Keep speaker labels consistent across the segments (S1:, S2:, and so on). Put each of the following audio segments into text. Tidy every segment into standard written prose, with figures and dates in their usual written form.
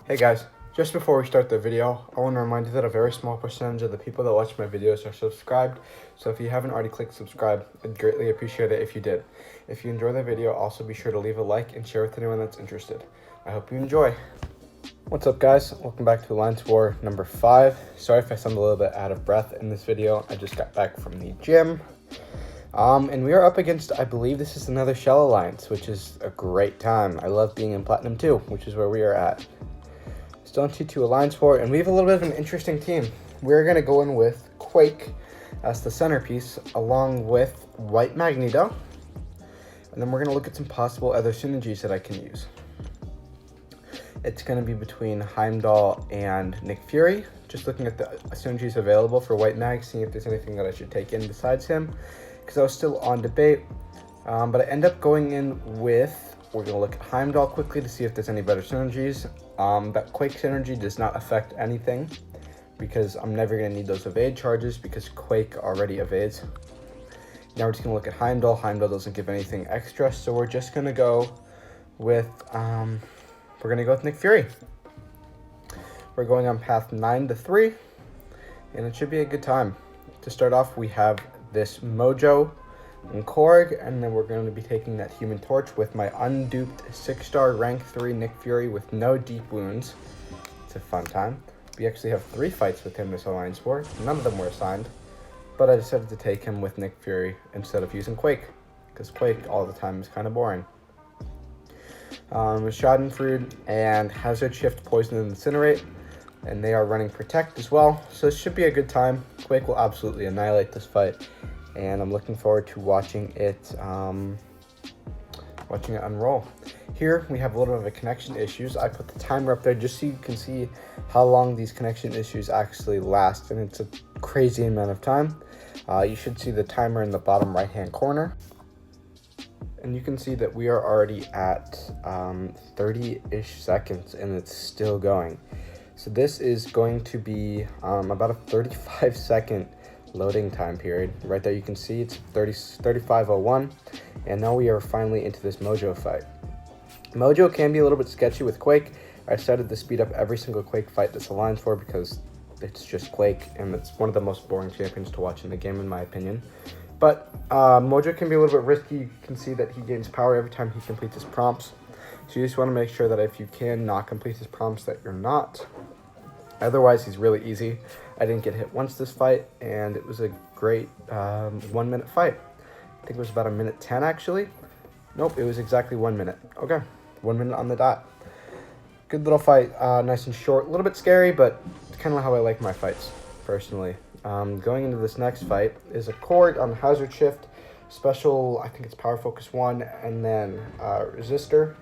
S1: Hey guys, just before we start the video, I want to remind you that a very small percentage of the people that watch my videos are subscribed, so if you haven't already clicked subscribe, I'd greatly appreciate it if you did. If you enjoy the video, also be sure to leave a like and share with anyone that's interested. I hope you enjoy. What's up guys, welcome back to Alliance War number 5. Sorry if I sound a little bit out of breath in this video, I just got back from the gym. And we are up against, I believe this is another Shell Alliance, which is a great time. I love being in Platinum 2, which is where we are at. Still in T2 Alliance War, and we have a little bit of an interesting team. We're going to go in with Quake as the centerpiece, along with White Magneto. And then we're going to look at some possible other synergies that I can use. It's going to be between Heimdall and Nick Fury. Just looking at the synergies available for White Mag, seeing if there's anything that I should take in besides him, because I was still on debate. But I end up going in with, we're going to look at Heimdall quickly to see if there's any better synergies. That Quake synergy does not affect anything, because I'm never going to need those evade charges because Quake already evades. Now we're just going to look at Heimdall. Heimdall doesn't give anything extra, so we're just going to go with, Nick Fury. We're going on path 9 to 3, and it should be a good time. To start off, we have this Mojo and Korg, and then we're going to be taking that Human Torch with my unduped 6-star rank 3 Nick Fury with no deep wounds. It's a fun time. We actually have 3 fights with him this Alliance War. None of them were assigned, but I decided to take him with Nick Fury instead of using Quake, because Quake all the time is kind of boring. Schadenfreude and Hazard Shift, Poison, and Incinerate, and they are running Protect as well, so it should be a good time. Quake will absolutely annihilate this fight, and I'm looking forward to watching it unroll. Here we have a little bit of a connection issues. I put the timer up there just so you can see how long these connection issues actually last, and it's a crazy amount of time. You should see the timer in the bottom right hand corner, and you can see that we are already at 30-ish seconds and it's still going. So this is going to be about a 35-second loading time period. Right there you can see it's 35:01, and now we are finally into this Mojo fight. Mojo can be a little bit sketchy with Quake. I decided to speed up every single Quake fight this Alliance for because it's just Quake, and it's one of the most boring champions to watch in the game in my opinion. But Mojo can be a little bit risky. You can see that he gains power every time he completes his prompts. So you just want to make sure that if you can not complete his prompts that you're not. Otherwise, he's really easy. I didn't get hit once this fight, and it was a great 1 minute fight. I think it was about 1:10 actually. Nope, it was exactly 1 minute. Okay, 1 minute on the dot. Good little fight, nice and short. A little bit scary, but it's kind of how I like my fights, personally. Going into this next fight is a Korg on Hazard Shift, special, I think it's Power Focus 1, and then Resistor.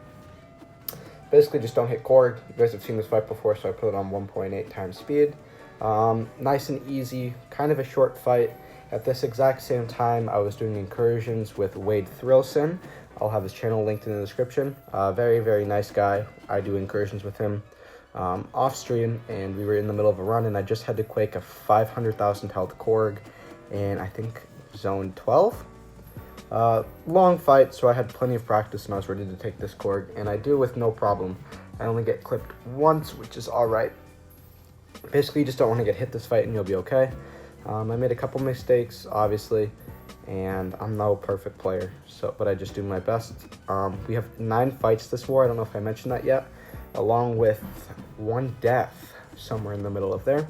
S1: Basically just don't hit Korg. You guys have seen this fight before, so I put it on 1.8 times speed. Nice and easy, kind of a short fight. At this exact same time, I was doing incursions with Wade Thrillson. I'll have his channel linked in the description. Very, very nice guy. I do incursions with him off stream, and we were in the middle of a run, and I just had to Quake a 500,000 health Korg, and I think zone 12. Long fight, so I had plenty of practice and I was ready to take this Korg, and I do with no problem. I only get clipped once, which is alright. Basically, you just don't want to get hit this fight and you'll be okay. I made a couple mistakes, obviously, and I'm no perfect player, but I just do my best. We have 9 fights this war, I don't know if I mentioned that yet, along with 1 death somewhere in the middle of there.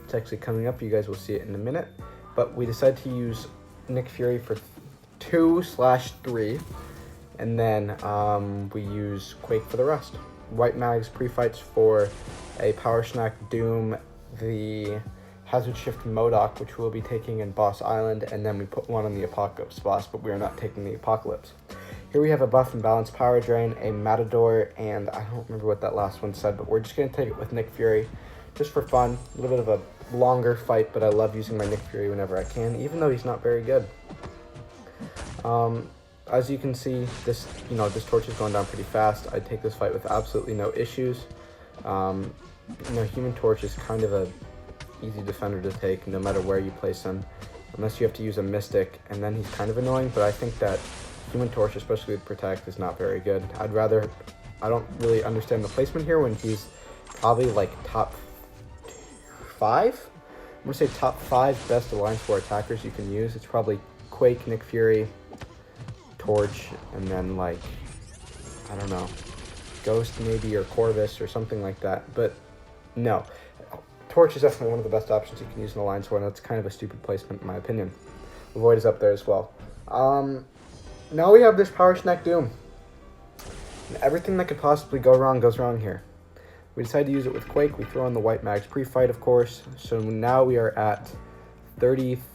S1: It's actually coming up, you guys will see it in a minute, but we decided to use Nick Fury for 2/3, and then we use Quake for the rest. White Mag's pre-fights for a Power Snack Doom, the Hazard Shift MODOK, which we'll be taking in Boss Island, and then we put one on the Apocalypse boss, but we are not taking the Apocalypse. Here we have a Buff and Balance Power Drain, a Matador, and I don't remember what that last one said, but we're just going to take it with Nick Fury, just for fun. A little bit of a longer fight, but I love using my Nick Fury whenever I can, even though he's not very good. As you can see, this torch is going down pretty fast. I take this fight with absolutely no issues. Human Torch is kind of a easy defender to take no matter where you place him, unless you have to use a Mystic, and then he's kind of annoying, but I think that Human Torch, especially with Protect, is not very good. I don't really understand the placement here when he's probably like top 5. I'm gonna say top 5 best Alliance War attackers you can use. It's probably Quake, Nick Fury, Torch, and then like, I don't know, Ghost maybe, or Corvus or something like that. But no, Torch is definitely one of the best options you can use in Alliance War, and that's kind of a stupid placement in my opinion. Void is up there as well. Now we have this Power Snack Doom. And everything that could possibly go wrong goes wrong here. We decided to use it with Quake. We throw in the White Mags pre-fight, of course. So now we are at 33%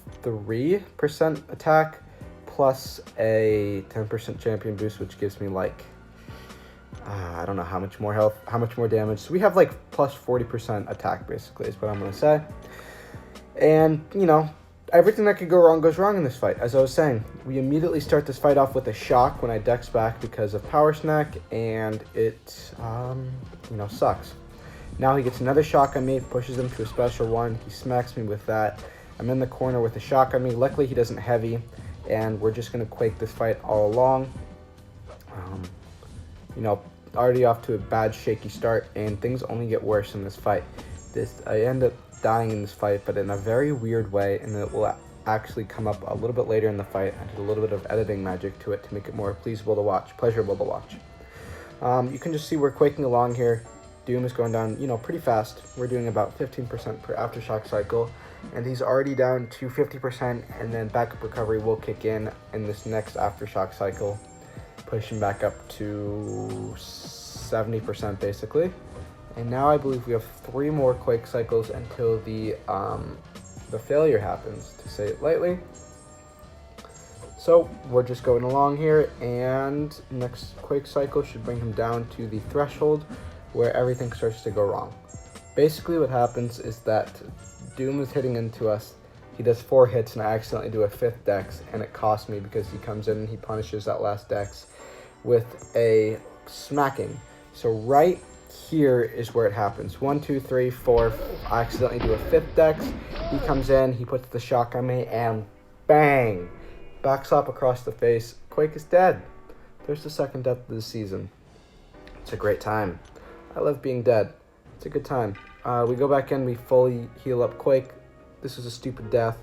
S1: attack plus a 10% champion boost, which gives me like, I don't know how much more health, how much more damage. So we have like plus 40% attack, basically, is what I'm going to say. And, you know, everything that could go wrong goes wrong in this fight. As I was saying, we immediately start this fight off with a shock when I dex back because of Power Snack, and it, you know, sucks. Now he gets another shock on me, pushes him to a special one. He smacks me with that. I'm in the corner with a shock on me. Luckily, he doesn't heavy, and we're just going to Quake this fight all along. You know, already off to a bad, shaky start, and things only get worse in this fight. I end up dying in this fight, but in a very weird way, and it will actually come up a little bit later in the fight. I did a little bit of editing magic to it to make it more pleasurable to watch. You can just see we're quaking along here. Doom is going down, you know, pretty fast. We're doing about 15% per aftershock cycle, and he's already down to 50%, and then backup recovery will kick in this next aftershock cycle, pushing back up to 70% basically. And now I believe we have 3 more Quake cycles until the failure happens, to say it lightly. So we're just going along here, and next Quake cycle should bring him down to the threshold where everything starts to go wrong. Basically what happens is that Doom is hitting into us. He does 4 hits, and I accidentally do a 5th dex, and it costs me because he comes in and he punishes that last dex with a smacking. So right here is where it happens. 1, 2, 3, 4. I accidentally do a 5th dex. He comes in, he puts the shock on me, and bang! Backslap across the face. Quake is dead. There's the 2nd death of the season. It's a great time. I love being dead. It's a good time. We go back in, we fully heal up Quake. This was a stupid death.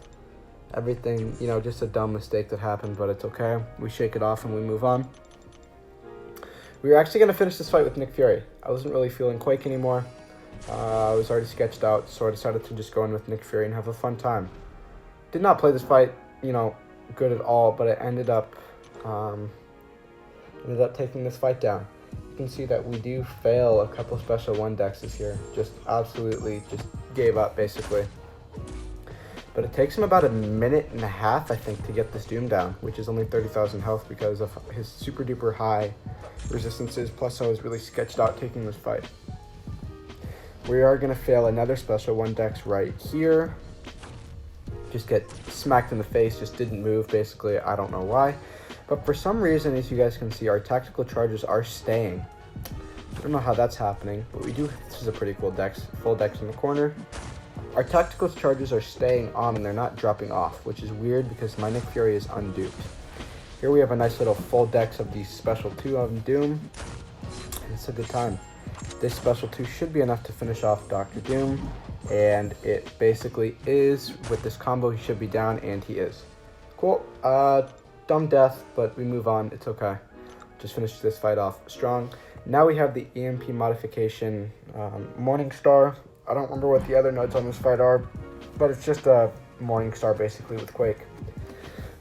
S1: Everything, you know, just a dumb mistake that happened, but it's okay. We shake it off and we move on. We were actually going to finish this fight with Nick Fury. I wasn't really feeling Quake anymore. I was already sketched out, so I decided to just go in with Nick Fury and have a fun time. Did not play this fight, you know, good at all, but I ended up taking this fight down. You can see that we do fail a couple special 1 dexes here. Just absolutely just gave up, basically. But it takes him about a minute and a half, I think, to get this Doom down, which is only 30,000 health because of his super duper high resistances, plus I was really sketched out taking this fight. We are going to fail another special 1 dex right here. Just get smacked in the face, just didn't move, basically. I don't know why. But for some reason, as you guys can see, our tactical charges are staying. I don't know how that's happening, but we do. This is a pretty cool dex, full dex in the corner. Our tactical charges are staying on and they're not dropping off, which is weird because my Nick Fury is unduped. Here we have a nice little full dex of the special 2 on Doom. It's a good time. This special 2 should be enough to finish off Dr. Doom, and it basically is. With this combo, he should be down, and he is. Cool. Dumb death, but we move on. It's okay. Just finished this fight off strong. Now we have the EMP modification Morningstar. I don't remember what the other notes on this fight are, but it's just a Morningstar basically with Quake.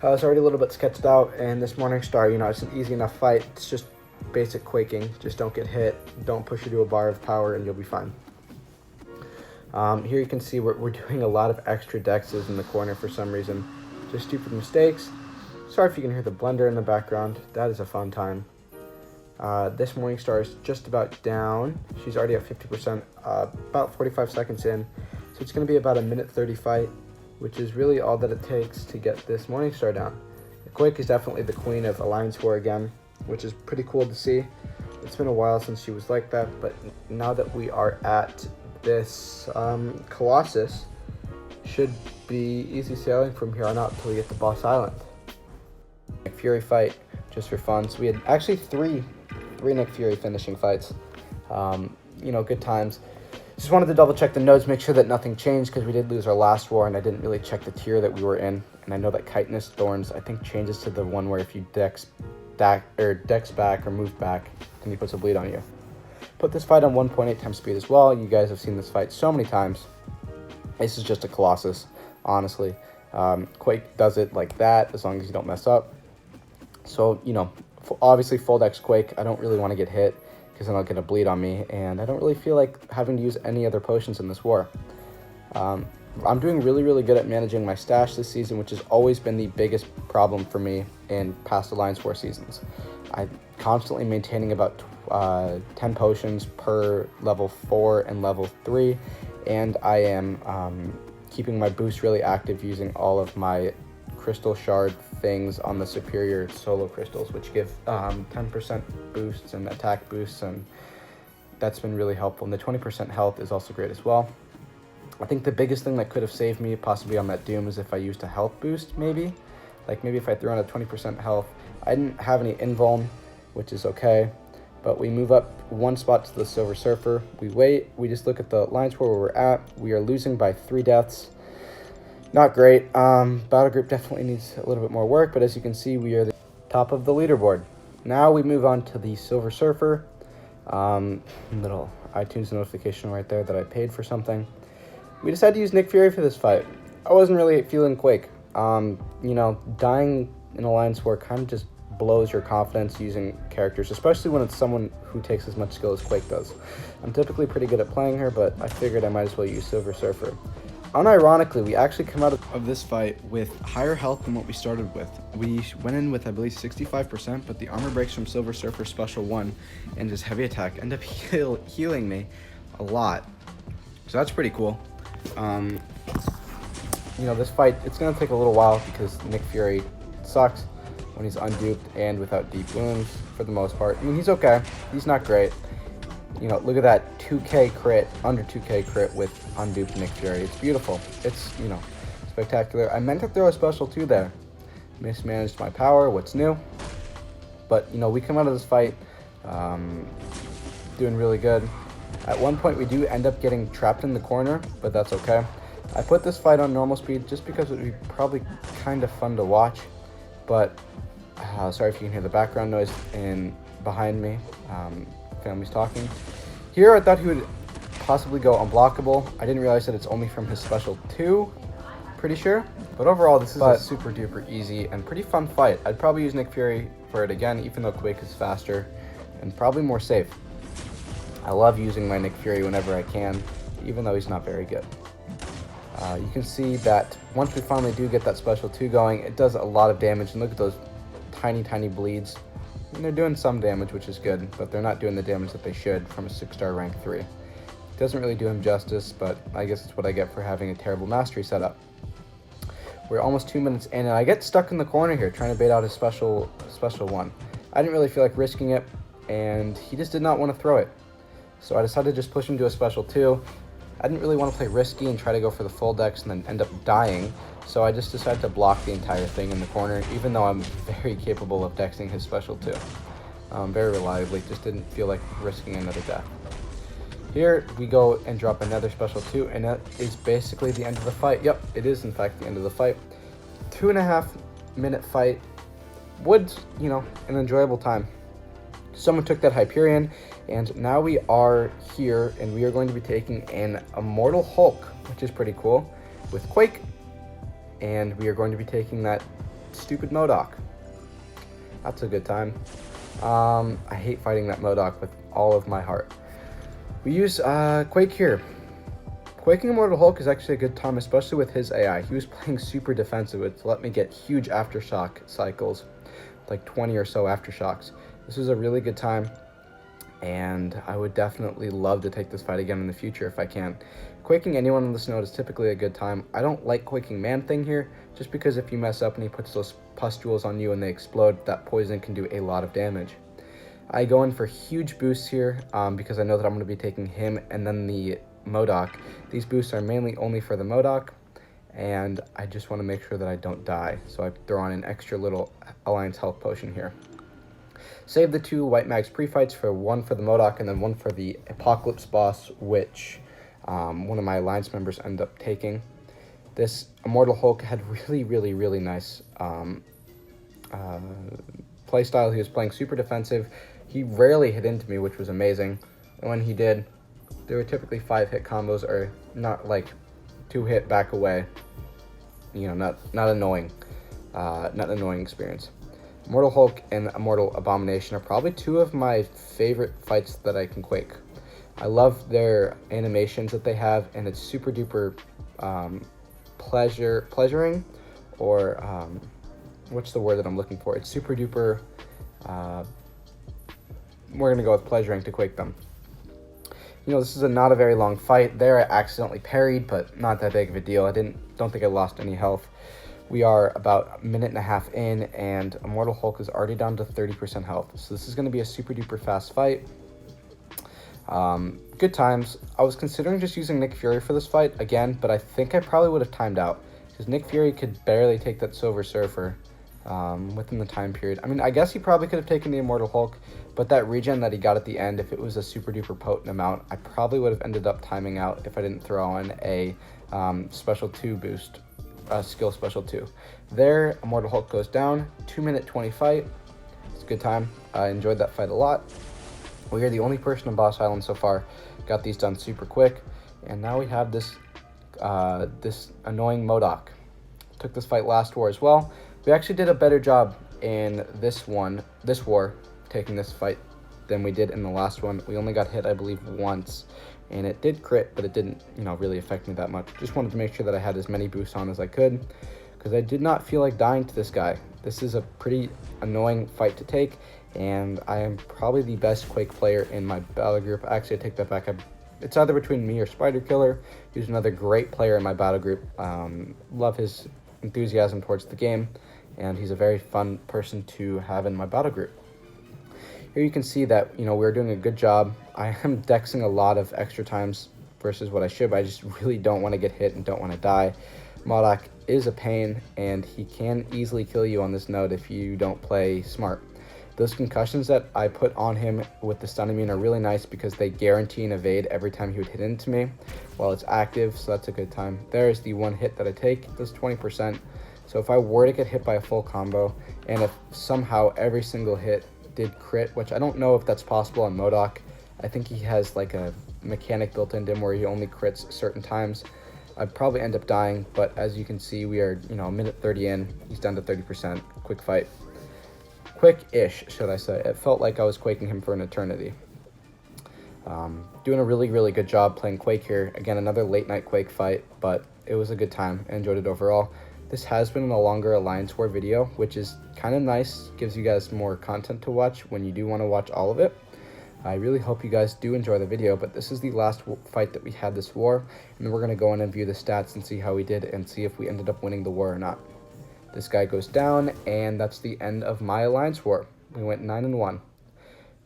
S1: It's already a little bit sketched out, and this Morningstar, you know, it's an easy enough fight. It's just basic quaking. Just don't get hit. Don't push you to a bar of power, and you'll be fine. Here you can see we're doing a lot of extra dexes in the corner for some reason. Just stupid mistakes. Sorry if you can hear the blender in the background. That is a fun time. This Morningstar is just about down. She's already at 50%, about 45 seconds in. So it's going to be about a minute 30 fight, which is really all that it takes to get this Morningstar down. The Quake is definitely the queen of Alliance War again, which is pretty cool to see. It's been a while since she was like that, but now that we are at this Colossus, should be easy sailing from here on out until we get to Boss Island. Nick Fury fight, just for fun. So we had actually three Nick Fury finishing fights. You know, good times. Just wanted to double check the nodes, make sure that nothing changed, because we did lose our last war, and I didn't really check the tier that we were in. And I know that Chitinous Thorns, I think, changes to the one where if you dex back or move back, then he puts a bleed on you. Put this fight on 1.8 times speed as well. You guys have seen this fight so many times. This is just a Colossus, honestly. Quake does it like that, as long as you don't mess up. So, you know, obviously full dex Quake, I don't really want to get hit, because then I'll get a bleed on me, and I don't really feel like having to use any other potions in this war. I'm doing really, really good at managing my stash this season, which has always been the biggest problem for me in past Alliance War seasons. I'm constantly maintaining about 10 potions per level 4 and level 3, and I am keeping my boost really active using all of my crystal shard things on the superior solo crystals, which give 10% boosts and attack boosts, and that's been really helpful. And the 20% health is also great as well. I think the biggest thing that could have saved me possibly on that Doom is if I used a health boost, maybe if I threw on a 20% health. I didn't have any invuln, which is okay, but we move up one spot to the Silver Surfer. We wait, we just look at the lines where we're at. We are losing by 3 deaths. Not great. Battle group definitely needs a little bit more work, but as you can see, we are the top of the leaderboard. Now we move on to the Silver Surfer. Little iTunes notification right there that I paid for something. We decided to use Nick Fury for this fight. I wasn't really feeling Quake. You know, dying in Alliance War kind of just blows your confidence using characters, especially when it's someone who takes as much skill as Quake does. I'm typically pretty good at playing her, but I figured I might as well use Silver Surfer. Unironically, we actually come out of this fight with higher health than what we started with. We went in with, I believe, 65%, but the armor breaks from Silver Surfer Special 1 and his heavy attack end up healing me a lot. So that's pretty cool. You know, this fight, it's going to take a little while because Nick Fury sucks when he's unduped and without deep wounds for the most part. I mean, he's okay. He's not great. You know, look at that 2k crit, under 2k crit with unduped Nick Fury. It's beautiful. It's, you know, spectacular. I meant to throw a special 2 there. Mismanaged my power. What's new? But, you know, we come out of this fight doing really good. At one point, we do end up getting trapped in the corner, but that's okay. I put this fight on normal speed just because it would be probably kind of fun to watch. But, sorry if you can hear the background noise behind me. Family's talking. Here, I thought he would possibly go unblockable. I didn't realize that it's only from his special 2, pretty sure. But overall, this is a super duper easy and pretty fun fight. I'd probably use Nick Fury for it again, even though Quake is faster and probably more safe. I love using my Nick Fury whenever I can, even though he's not very good. You can see that once we finally do get that special 2 going, it does a lot of damage. And look at those tiny, tiny bleeds. And they're doing some damage, which is good, but they're not doing the damage that they should from a 6-star rank 3. It doesn't really do him justice, but I guess it's what I get for having a terrible mastery setup. We're almost 2 minutes in, and I get stuck in the corner here trying to bait out his special 1. I didn't really feel like risking it, and he just did not want to throw it. So I decided to just push him to a special 2. I didn't really want to play risky and try to go for the full dex and then end up dying, so I just decided to block the entire thing in the corner, even though I'm very capable of dexing his special 2. Very reliably, just didn't feel like risking another death. Here we go and drop another special 2, and that is basically the end of the fight. Yep, it is in fact the end of the fight. 2.5 minute fight. Was, you know, an enjoyable time. Someone took that Hyperion, and now we are here, and we are going to be taking an Immortal Hulk, which is pretty cool, with Quake, and we are going to be taking that stupid MODOK. That's a good time. I hate fighting that MODOK with all of my heart. We use Quake here. Quaking Immortal Hulk is actually a good time, especially with his AI. He was playing super defensive, which let me get huge aftershock cycles, like 20 or so aftershocks. This was a really good time, and I would definitely love to take this fight again in the future if I can. Quaking anyone on this node is typically a good time. I don't like Quaking Man-Thing here, just because if you mess up and he puts those pustules on you and they explode, that poison can do a lot of damage. I go in for huge boosts here because I know that I'm going to be taking him and then the MODOK. These boosts are mainly only for the MODOK, and I just want to make sure that I don't die, so I throw on an extra little Alliance health potion here. Save the 2 White Mags pre-fights, for one for the MODOK and then one for the Apocalypse boss, which one of my alliance members ended up taking. This Immortal Hulk had really nice playstyle. He was playing super defensive. He rarely hit into me, which was amazing. And when he did, there were typically 5-hit combos, or not like 2-hit back away. You know, not annoying experience. Immortal Hulk and Immortal Abomination are probably two of my favorite fights that I can Quake. I love their animations that they have, and it's super duper pleasuring, or what's the word that I'm looking for? It's super duper, we're going to go with pleasuring to Quake them. You know, this is not a very long fight. There I accidentally parried, but not that big of a deal. I don't think I lost any health. We are about a minute and a half in, and Immortal Hulk is already down to 30% health. So this is going to be a super duper fast fight. Good times. I was considering just using Nick Fury for this fight again, but I think I probably would have timed out, because Nick Fury could barely take that Silver Surfer within the time period. I mean, I guess he probably could have taken the Immortal Hulk, but that regen that he got at the end, if it was a super duper potent amount, I probably would have ended up timing out if I didn't throw in a special 2 boost, skill special 2. There, Immortal Hulk goes down. 2-minute 20 fight. It's a good time. I enjoyed that fight a lot. We are the only person in Boss Island so far. Got these done super quick, and now we have this this annoying MODOK. Took this fight last war as well. We actually did a better job in this war, taking this fight than we did in the last one. We only got hit, I believe, once, and it did crit, but it didn't, really affect me that much. Just wanted to make sure that I had as many boosts on as I could, because I did not feel like dying to this guy. This is a pretty annoying fight to take, and I am probably the best Quake player in my battle group. Actually, I take that back. It's either between me or Spider Killer, who's another great player in my battle group. Love his enthusiasm towards the game, and he's a very fun person to have in my battle group. Here you can see that, we're doing a good job. I am dexing a lot of extra times versus what I should, but I just really don't want to get hit and don't want to die. MODOK is a pain, and he can easily kill you on this node if you don't play smart. Those concussions that I put on him with the stun immune are really nice, because they guarantee an evade every time he would hit into me while it's active, so that's a good time. There's the one hit that I take. It does 20%. So if I were to get hit by a full combo, and if somehow every single hit did crit, which I don't know if that's possible on MODOK. I think he has like a mechanic built into him where he only crits certain times. I'd probably end up dying, but as you can see, we are, a minute 30 in. He's down to 30%. Quick fight. Quick-ish, should I say. It felt like I was quaking him for an eternity. Doing a really good job playing Quake here. Again, another late night Quake fight, but it was a good time. I enjoyed it overall. This has been a longer Alliance War video, which is kind of nice. Gives you guys more content to watch when you do want to watch all of it. I really hope you guys do enjoy the video, but this is the last fight that we had this war, and then we're going to go in and view the stats and see how we did and see if we ended up winning the war or not. This guy goes down, and that's the end of my Alliance War. We went 9-1.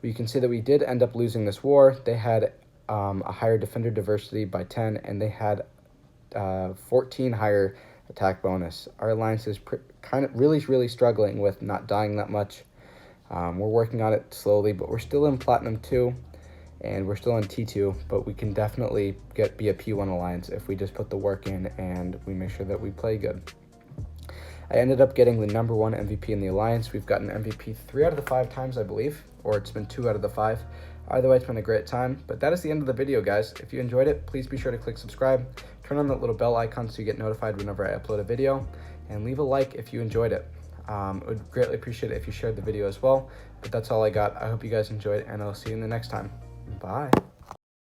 S1: You can see that we did end up losing this war. They had a higher defender diversity by 10, and they had 14 higher attack bonus. Our alliance is kind of really struggling with not dying that much. We're working on it slowly, but we're still in Platinum 2, and we're still in T2, but we can definitely be a P1 alliance if we just put the work in and we make sure that we play good. I ended up getting the #1 MVP in the alliance. We've gotten MVP 3 out of the 5 times, I believe, or it's been 2 out of the 5. Either way, it's been a great time. But that is the end of the video, guys. If you enjoyed it, please be sure to click subscribe, turn on that little bell icon so you get notified whenever I upload a video, and leave a like if you enjoyed it. I would greatly appreciate it if you shared the video as well. But that's all I got. I hope you guys enjoyed, and I'll see you in the next time. Bye.